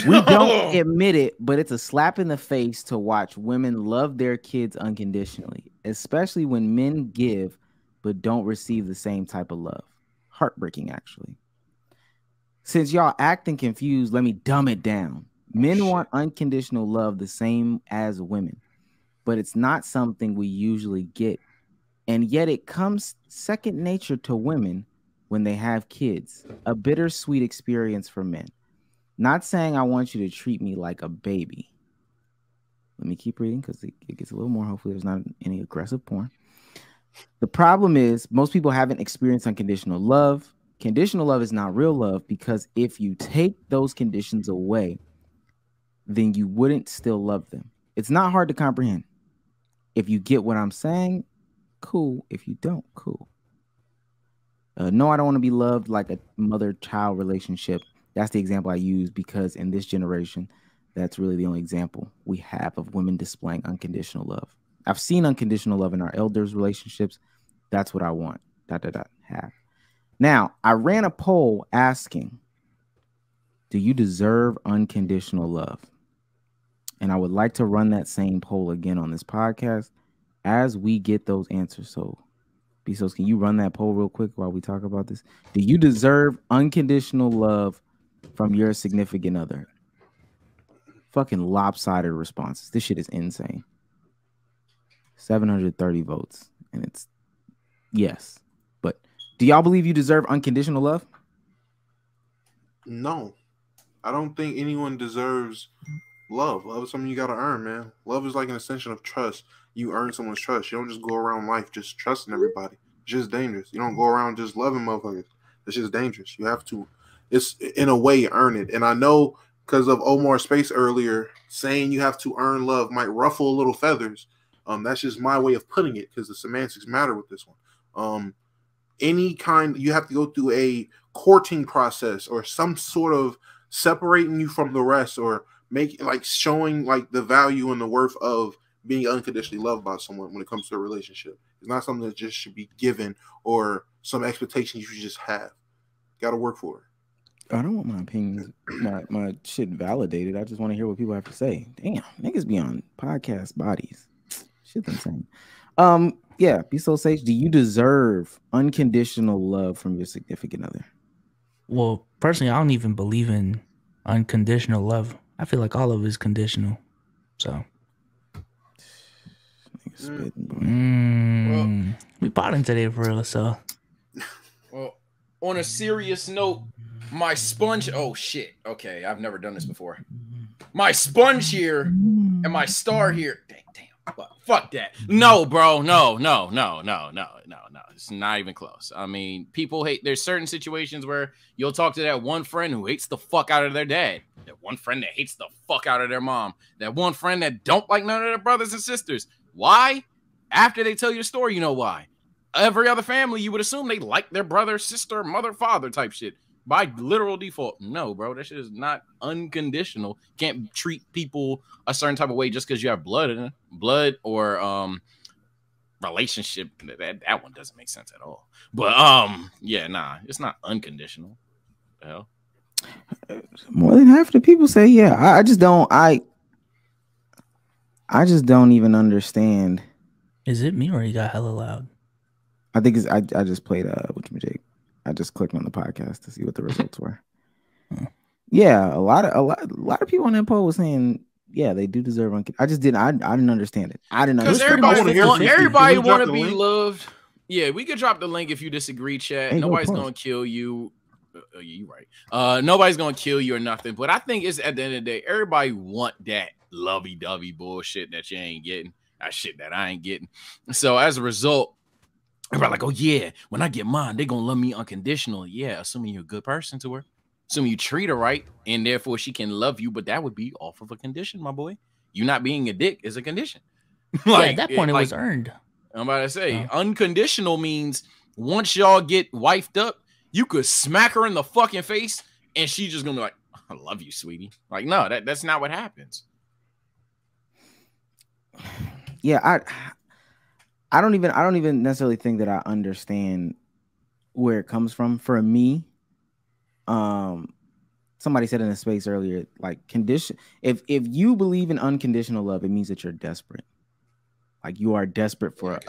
We don't admit it, but it's a slap in the face to watch women love their kids unconditionally, especially when men give but don't receive the same type of love. Heartbreaking, actually. Since y'all acting confused, let me dumb it down. Men want unconditional love the same as women, but it's not something we usually get. And yet it comes second nature to women when they have kids, a bittersweet experience for men. Not saying I want you to treat me like a baby. Let me keep reading because it gets a little more. Hopefully there's not any aggressive porn. The problem is most people haven't experienced unconditional love. Conditional love is not real love because if you take those conditions away, then you wouldn't still love them. It's not hard to comprehend. If you get what I'm saying, cool. If you don't, cool. No, I don't want to be loved like a mother-child relationship. That's the example I use because in this generation, that's really the only example we have of women displaying unconditional love. I've seen unconditional love in our elders' relationships. That's what I want. Have. Now, I ran a poll asking, do you deserve unconditional love? And I would like to run that same poll again on this podcast as we get those answers. So, Bezos, can you run that poll real quick while we talk about this? Do you deserve unconditional love from your significant other? Fucking lopsided responses. This shit is insane. 730 votes. And it's yes. But do y'all believe you deserve unconditional love? No. I don't think anyone deserves love. Love is something you gotta earn, man. Love is like an extension of trust. You earn someone's trust. You don't just go around life just trusting everybody. It's just dangerous. You don't go around just loving motherfuckers. It's just dangerous. You have to, it's in a way, earn it. And I know because of Omar Space earlier, saying you have to earn love might ruffle a little feathers. That's just my way of putting it because the semantics matter with this one. Any kind, you have to go through a courting process or some sort of separating you from the rest or making like showing like the value and the worth of being unconditionally loved by someone when it comes to a relationship. It's not something that just should be given or some expectations you should just have. Got to work for it. I don't want my opinions, my shit validated. I just want to hear what people have to say. Damn, niggas be on podcast bodies. Shit's insane. Yeah, be so sage. Do you deserve unconditional love from your significant other? Well, personally, I don't even believe in unconditional love. I feel like all of it is conditional. So we potting today for real. So well, on a serious note, my sponge. Oh shit. Okay, I've never done this before. My sponge here and my star here. Damn. Fuck that. No, bro. No. It's not even close. I mean, people hate. There's certain situations where you'll talk to that one friend who hates the fuck out of their dad. That one friend that hates the fuck out of their mom. That one friend that don't like none of their brothers and sisters. Why? After they tell you the story, you know why. Every other family, you would assume they like their brother, sister, mother, father type shit. By literal default, no, bro. That shit is not unconditional. Can't treat people a certain type of way just because you have blood or relationship. That one doesn't make sense at all. But yeah, nah, it's not unconditional. The hell? More than half the people say yeah. I just don't. I just don't even understand. Is it me or you got hella loud? I think it's. I just played whatchamajig. I just clicked on the podcast to see what the results were. Yeah, a lot of people on that poll was saying, yeah, they do deserve unconditional. I just didn't. I didn't understand it. I didn't understand. Because everybody want to be loved. Yeah, we could drop the link if you disagree, chat. Hey, nobody's gonna kill you. You're right. Nobody's gonna kill you or nothing. But I think it's at the end of the day, everybody want that lovey-dovey bullshit that you ain't getting. That shit that I ain't getting. So as a result, everybody like, oh yeah, when I get mine, they're gonna love me unconditionally. Yeah, assuming you're a good person to her, assuming you treat her right, and therefore she can love you. But that would be off of a condition, my boy. You not being a dick is a condition. Like, at that point, it was earned. I'm about to say, unconditional means once y'all get wifed up, you could smack her in the fucking face, and she's just gonna be like, "I love you, sweetie." Like, no, that's not what happens. Yeah, I don't even necessarily think that I understand where it comes from. For me, somebody said in the space earlier, like if you believe in unconditional love, it means that you're desperate. Like you are desperate for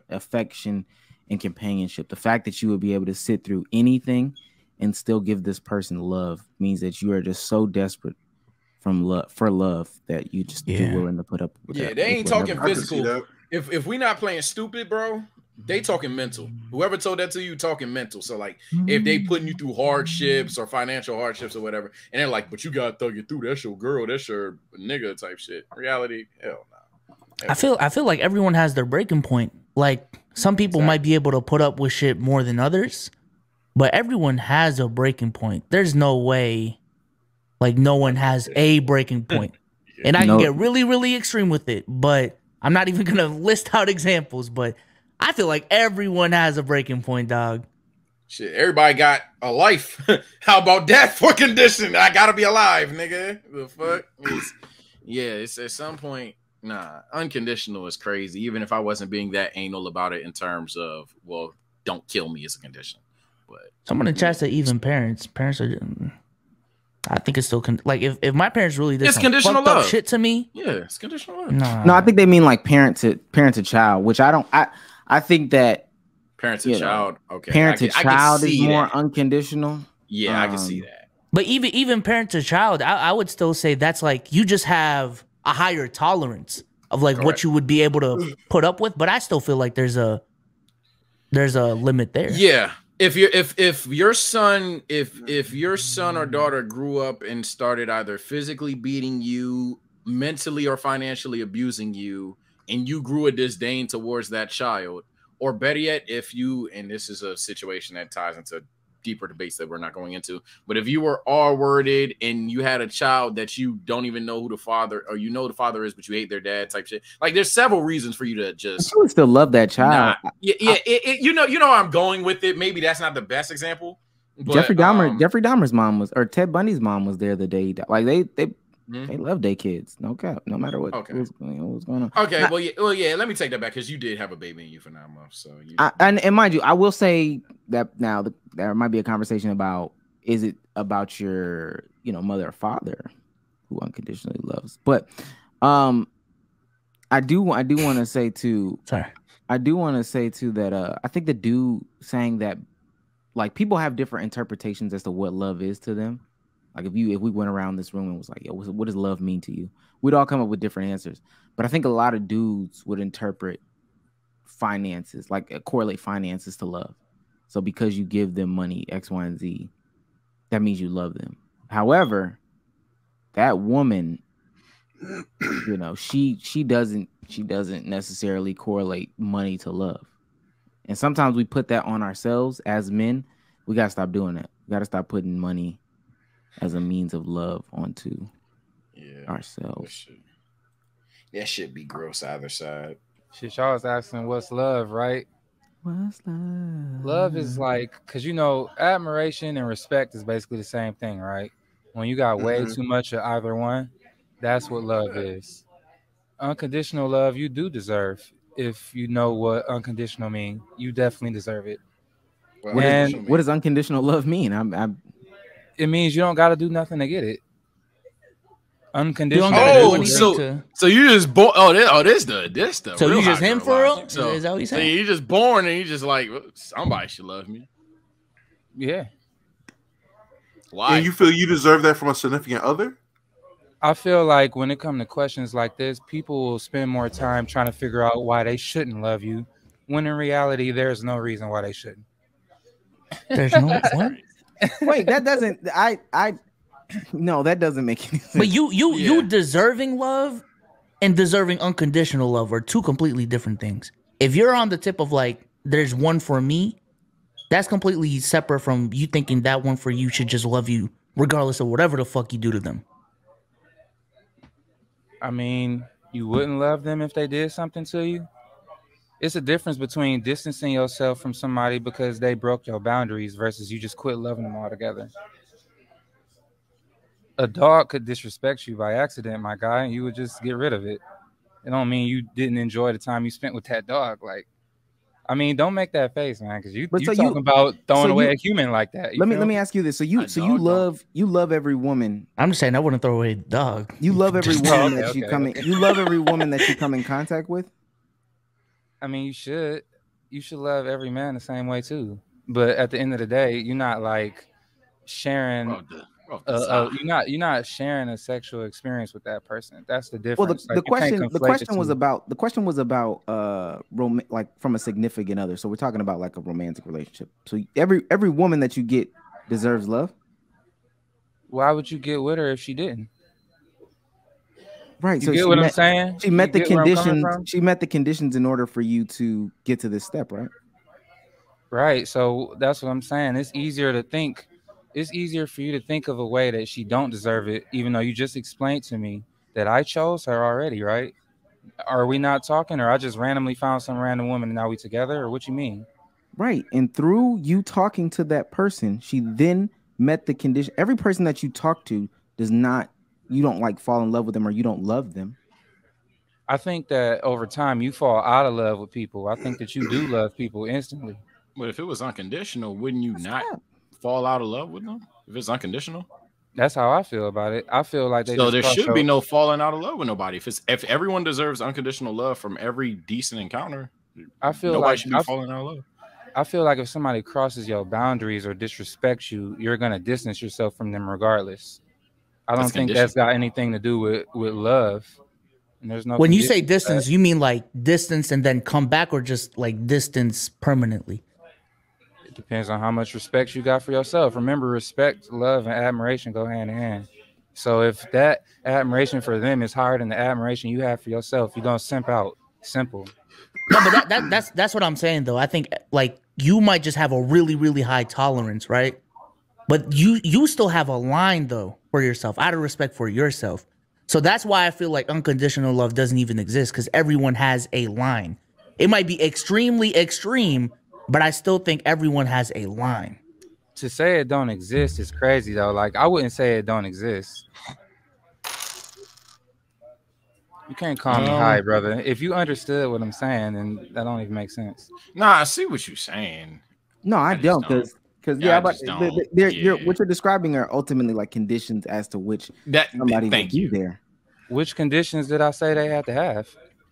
affection and companionship. The fact that you would be able to sit through anything and still give this person love means that you are just so desperate for love that you just you're willing to put up with that. They ain't talking physical. that. If we not playing stupid, bro, they talking mental. Whoever told that to you talking mental. So like if they putting you through hardships or financial hardships or whatever, and they're like, but you gotta thug it through. That's your girl, that's your nigga type shit. Reality, hell no. I feel like everyone has their breaking point. Like some people might be able to put up with shit more than others, but everyone has a breaking point. There's no way like no one has a breaking point. And I can get really, really extreme with it, but I'm not even gonna list out examples, but I feel like everyone has a breaking point, dog. Shit, everybody got a life. How about that for condition? I gotta be alive, nigga. The fuck? It's at some point. Nah, unconditional is crazy. Even if I wasn't being that anal about it in terms of, well, don't kill me as a condition. But someone in chat said even parents are. I think it's still like if my parents really did some fucked up shit to me. Yeah, it's conditional love. No, I think they mean like parent to child, which I don't. I think that parent to child. Okay, parent to child is more unconditional. Yeah, I can see that. But even parent to child, I would still say that's like you just have a higher tolerance of like what you would be able to put up with. But I still feel like there's a limit there. Yeah. If your son or daughter grew up and started either physically beating you, mentally or financially abusing you, and you grew a disdain towards that child, or better yet, if you, and this is a situation that ties into deeper debates that we're not going into, but if you were R-worded and you had a child that you don't even know who the father, or you know the father is, but you hate their dad type shit, like there's several reasons for you to just. I would still love that child. You know I'm going with it. Maybe that's not the best example. But, Jeffrey Dahmer's mom was, or Ted Bundy's mom was there the day he died. Like they love their kids, no cap, no matter what. Okay. What's going on? Okay, well, yeah. Let me take that back because you did have a baby in you for 9 months. So, and mind you, I will say that now there might be a conversation about is it about your mother or father who unconditionally loves, but I do want to say too. Sorry, I do want to say too that I think the dude saying that like people have different interpretations as to what love is to them. Like if we went around this room and was like, yo, what does love mean to you? We'd all come up with different answers. But I think a lot of dudes would interpret finances, like correlate finances to love. So because you give them money, X, Y, and Z, that means you love them. However, that woman, she doesn't necessarily correlate money to love. And sometimes we put that on ourselves as men. We gotta stop doing that. We gotta stop putting money as a means of love onto ourselves. That should be gross either side. Shit, y'all was asking what's love, right? What's love? Love is like, because admiration and respect is basically the same thing, right? When you got way too much of either one, that's what love is. Unconditional love, you do deserve. If you know what unconditional mean, you definitely deserve it. Well, what does unconditional love mean? It means you don't got to do nothing to get it. Unconditional. So you just born? This the. So real you just him for real? So is that what you saying? You just born and you just like somebody should love me. Yeah. Why? And you feel you deserve that from a significant other? I feel like when it comes to questions like this, people will spend more time trying to figure out why they shouldn't love you, when in reality, there's no reason why they shouldn't. There's no what? Wait, that doesn't. No, that doesn't make any sense. But you deserving love and deserving unconditional love are two completely different things. If you're on the tip of like, there's one for me, that's completely separate from you thinking that one for you should just love you regardless of whatever the fuck you do to them. I mean, you wouldn't love them if they did something to you. It's a difference between distancing yourself from somebody because they broke your boundaries versus you just quit loving them altogether. A dog could disrespect you by accident, my guy, and you would just get rid of it. It don't mean you didn't enjoy the time you spent with that dog. Like, I mean, don't make that face, man, because But you so talking about throwing away you a human like that. You let feel me me? ask you this. So A dog don't. you love every woman. I'm just saying I wouldn't throw away the dog. You love every Just- woman okay, that you okay, come in. okay. You love every woman that you come in contact with. I mean, you should. You should love every man the same way too. But at the end of the day, you're not like sharing. Bro, desire. You're not sharing a sexual experience with that person. That's the Well, difference. Like you can't the conflate the question was two. about like from a significant other. So we're talking about like a romantic relationship. So every woman that you get deserves love. Why would you get with her if she didn't? Right. You So get what I'm saying? she You met the get where I'm coming conditions. from? She met the conditions in order for you to get to this step, right? Right. So that's what I'm saying. It's easier to think. It's easier for you to think of a way that she don't deserve it, even though you just explained to me that I chose her already, right? Are we not talking, or I just randomly found some random woman and now we together, or what you mean? Right. And through you talking to that person, she then met the condition. Every person that you talk to does not, you don't like fall in love with them or you don't love them. I think that over time you fall out of love with people. I think that you do love people instantly. But if it was unconditional, wouldn't you That's not cap. fall out of love with them? If it's unconditional, That's how I feel about it. I feel like they so just there cross should be your. no falling out of love with nobody. If everyone deserves unconditional love from every decent encounter, I feel nobody like should be falling out of love. I feel like if somebody crosses your boundaries or disrespects you, you're gonna distance yourself from them regardless. I That's don't think that's conditional. got anything to do with love. And there's no when you say condition to that. distance, you mean like distance and then come back, or just like distance permanently? It depends on how much respect you got for yourself. Remember, respect, love, and admiration go hand in hand. So if that admiration for them is higher than the admiration you have for yourself, you're gonna simp out. Simple. No, but that's what I'm saying though. I think like you might just have a really high tolerance, right? But you still have a line though for yourself, out of respect for yourself. So that's why I feel like unconditional love doesn't even exist, because everyone has a line. It might be extremely extreme, but I still think everyone has a line. To say it don't exist is crazy though. Like I wouldn't say it don't exist. You can't call me high, brother. If you understood what I'm saying, then that don't even make sense. Nah, I see what you're saying. No, I I just don't, don't. because Yeah, I but just don't. you're Yeah. what you're describing are ultimately like conditions as to which somebody will Thank be you. there. Which conditions did I say they had to have?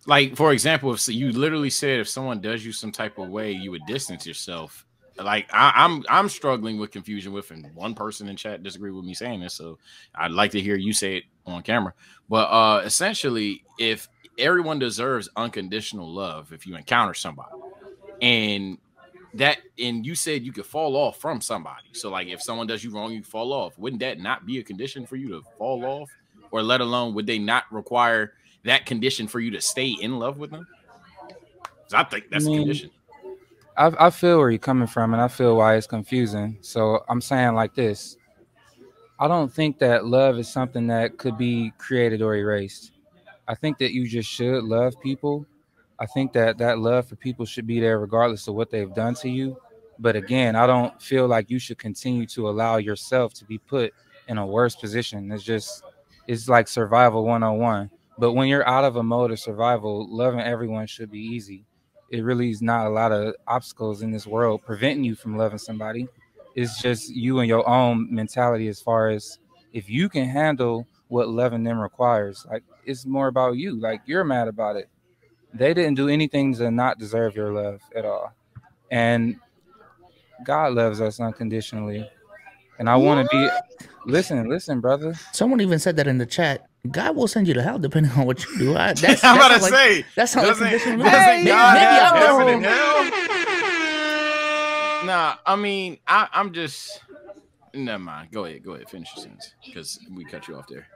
Like for example, if you literally said if someone does you some type of way, you would distance yourself. Like I'm struggling with confusion with, and one person in chat disagree with me saying this, so I'd like to hear you say it on camera. But essentially, if everyone deserves unconditional love, if you encounter somebody, and you said you could fall off from somebody, so like if someone does you wrong, you fall off. Wouldn't that not be a condition for you to fall off, or let alone would they not require that condition for you to stay in love with them? Because I think I that's a mean, condition. I feel where you're coming from, and I feel why it's confusing. So I'm saying like this: I don't think that love is something that could be created or erased. I think that you just should love people. I think that that love for people should be there regardless of what they've done to you. But again, I don't feel like you should continue to allow yourself to be put in a worse position. It's like survival 101. But when you're out of a mode of survival, loving everyone should be easy. It really is not a lot of obstacles in this world preventing you from loving somebody. It's just you and your own mentality as far as if you can handle what loving them requires. Like it's more about you. Like you're mad about it. They didn't do anything to not deserve your love at all. And God loves us unconditionally. And I want to be listen, brother. Someone even said that in the chat. God will send you to hell depending on what you do. I'm about to say that sounds like doesn't conditional. God Maybe have I'm the heaven whole- and hell? Nah, I mean I'm just never mind. Go ahead, finish your sentence because we cut you off there.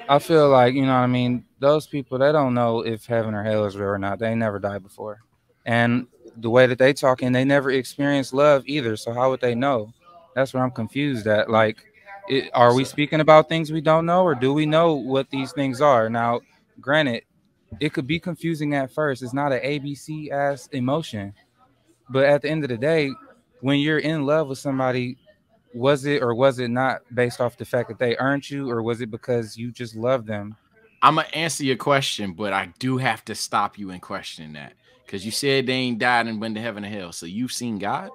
I feel like, you know what I mean, those people, they don't know if heaven or hell is real or not. They never died before. And the way that they talking, they never experienced love either. So how would they know? That's where I'm confused at. Like, are we speaking about things we don't know, or do we know what these things are? Now, granted, it could be confusing at first. It's not an ABC ass emotion. But at the end of the day, when you're in love with somebody, was it or was it not based off the fact that they earned you, or was it because you just love them? I'm gonna answer your question, but I do have to stop you and question that. Because you said they ain't died and went to heaven and hell. So you've seen God?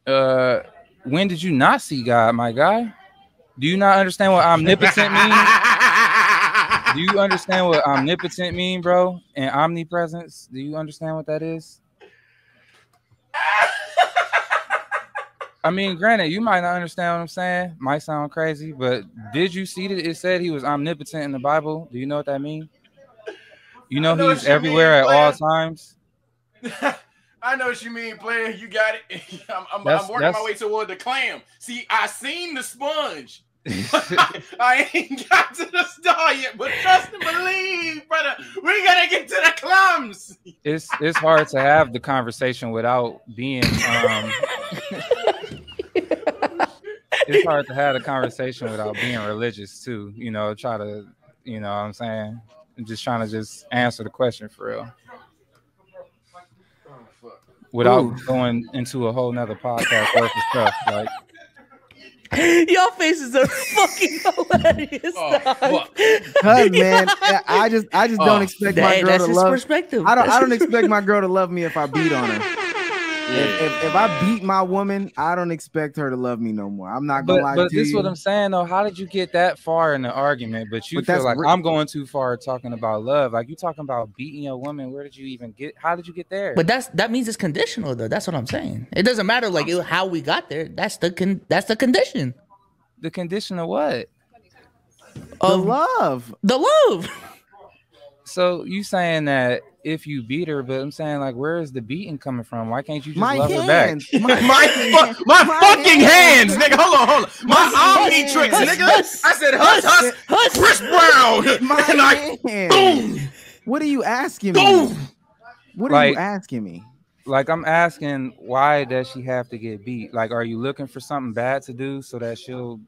When did you not see God, my guy? Do you not understand what omnipotent means? Do you understand what omnipotent mean, bro? And omnipresence? Do you understand what that is? I mean, granted, you might not understand what I'm saying. Might sound crazy, but did you see that it said he was omnipotent in the Bible? Do you know what that means? You know he's everywhere at all times. I know what you mean, player. You got it. I'm working my way toward the clam. See, I seen the sponge. I ain't got to the star yet, but trust and believe, brother. We gotta get to the clams. It's hard to have the conversation without being. It's hard to have a conversation without being religious too. You know, try to, you know what I'm saying? I'm just trying to just answer the question for real. Without going into a whole nother podcast worth of stuff. Like, your faces are fucking hilarious. Cause man, I just don't expect my girl to love. Perspective. I don't expect my girl to love me if I beat on her. If I beat my woman, I don't expect her to love me no more. I'm not gonna lie to you. But this is what I'm saying though. How did you get that far in the argument? But you feel like I'm going too far talking about love. Like you talking about beating your woman. Where did you even get? How did you get there? But that means it's conditional though. That's what I'm saying. It doesn't matter like how we got there. That's the condition. The condition of what? The love. The love. So you saying that if you beat her, but I'm saying like, where is the beating coming from? Why can't you just love her back? My fucking hands, nigga. Hold on. My omnitrix, nigga. I said hush, Chris Brown. My hands. Boom. What are you asking me? Boom. What are you asking me? Like I'm asking, why does she have to get beat? Like, are you looking for something bad to do so that she'll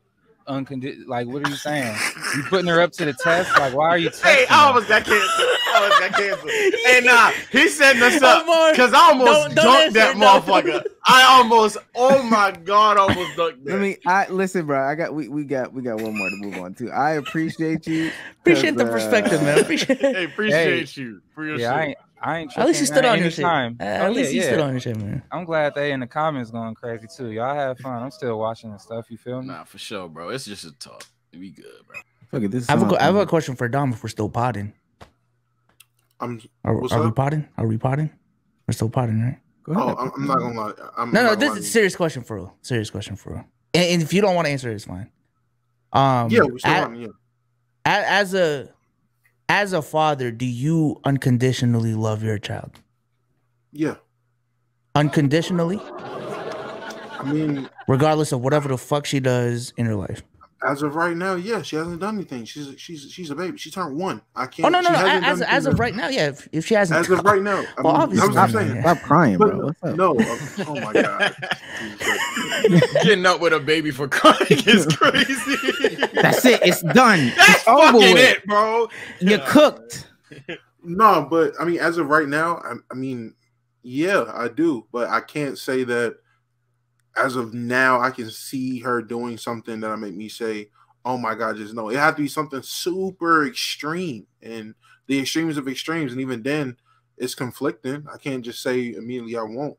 like, what are you saying? You putting her up to the test? Like, why are you testing Hey, I almost got canceled. Hey, nah, he's setting us up because I almost dunked that motherfucker. I almost, oh my God, almost dunked that. Listen, bro. We got one more to move on to. I appreciate you. Appreciate the perspective, man. Appreciate you for your shit. I ain't at least you stood on your shit. Time. At least you stood on your shit, man. I'm glad they in the comments going crazy too. Y'all have fun. I'm still watching the stuff. You feel me? Nah, for sure, bro. It's just a talk. We good, bro. Look at this. I have a question for Dom if we're still potting. Are we potting? Are we potting? We're still potting, right? Go ahead. Oh, I'm not gonna lie. No, this is a serious question for real. Serious question for real. And if you don't want to answer it, it's fine. Yeah, we're still on. Yeah. As a father, do you unconditionally love your child? Yeah. Unconditionally? I mean, regardless of whatever the fuck she does in her life. As of right now, yeah, she hasn't done anything. She's a baby. She turned 1. I can't. Oh no. As of right now, yeah. If she hasn't. As of right now, well, obviously, I'm saying. Stop crying, bro. What's up? No. Oh my God. Getting up with a baby for crying is crazy. That's it. It's done. That's it's over fucking with. it, bro. You're cooked. No, but I mean, as of right now, I mean, yeah, I do, but I can't say that. As of now, I can see her doing something that'll make me say, "Oh my God, just no." It had to be something super extreme, and the extremes of extremes, and even then, it's conflicting. I can't just say immediately I won't.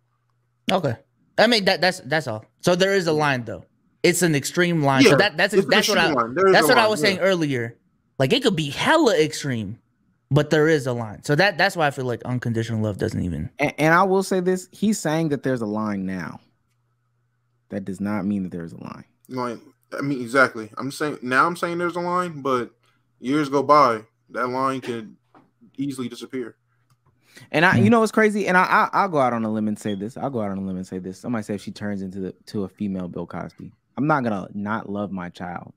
Okay, I mean that's all. So there is a line though. It's an extreme line. Yeah, so that's what I was saying earlier. Like it could be hella extreme, but there is a line. So that's why I feel like unconditional love doesn't even. And I will say this: he's saying that there's a line now. That does not mean that there's a line. Like, I mean, exactly. I'm saying there's a line, but years go by, that line can easily disappear. And you know what's crazy? And I'll go out on a limb and say this. Somebody say if she turns into a female Bill Cosby, I'm not gonna not love my child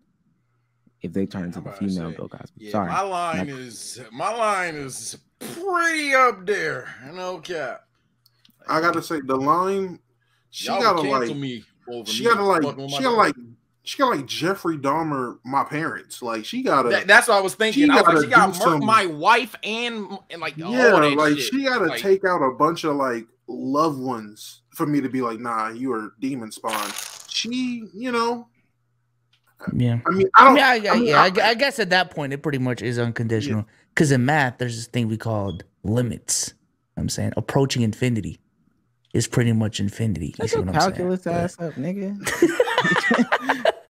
if they turn into the female Bill Cosby. Yeah, sorry, my line is pretty up there. No cap. I gotta say the line. She gotta like Jeffrey Dahmer, my parents. Like she gotta. That's what I was thinking. I was like, she got murk my wife and like yeah, all that like shit. She gotta take out a bunch of like loved ones for me to be like, nah, you are demon spawn. She, you know. Yeah. I mean, I guess at that point it pretty much is unconditional. Because in math, there's this thing we called limits. I'm saying approaching infinity is pretty much infinity. You Shut see your what I'm saying? calculus ass up, nigga.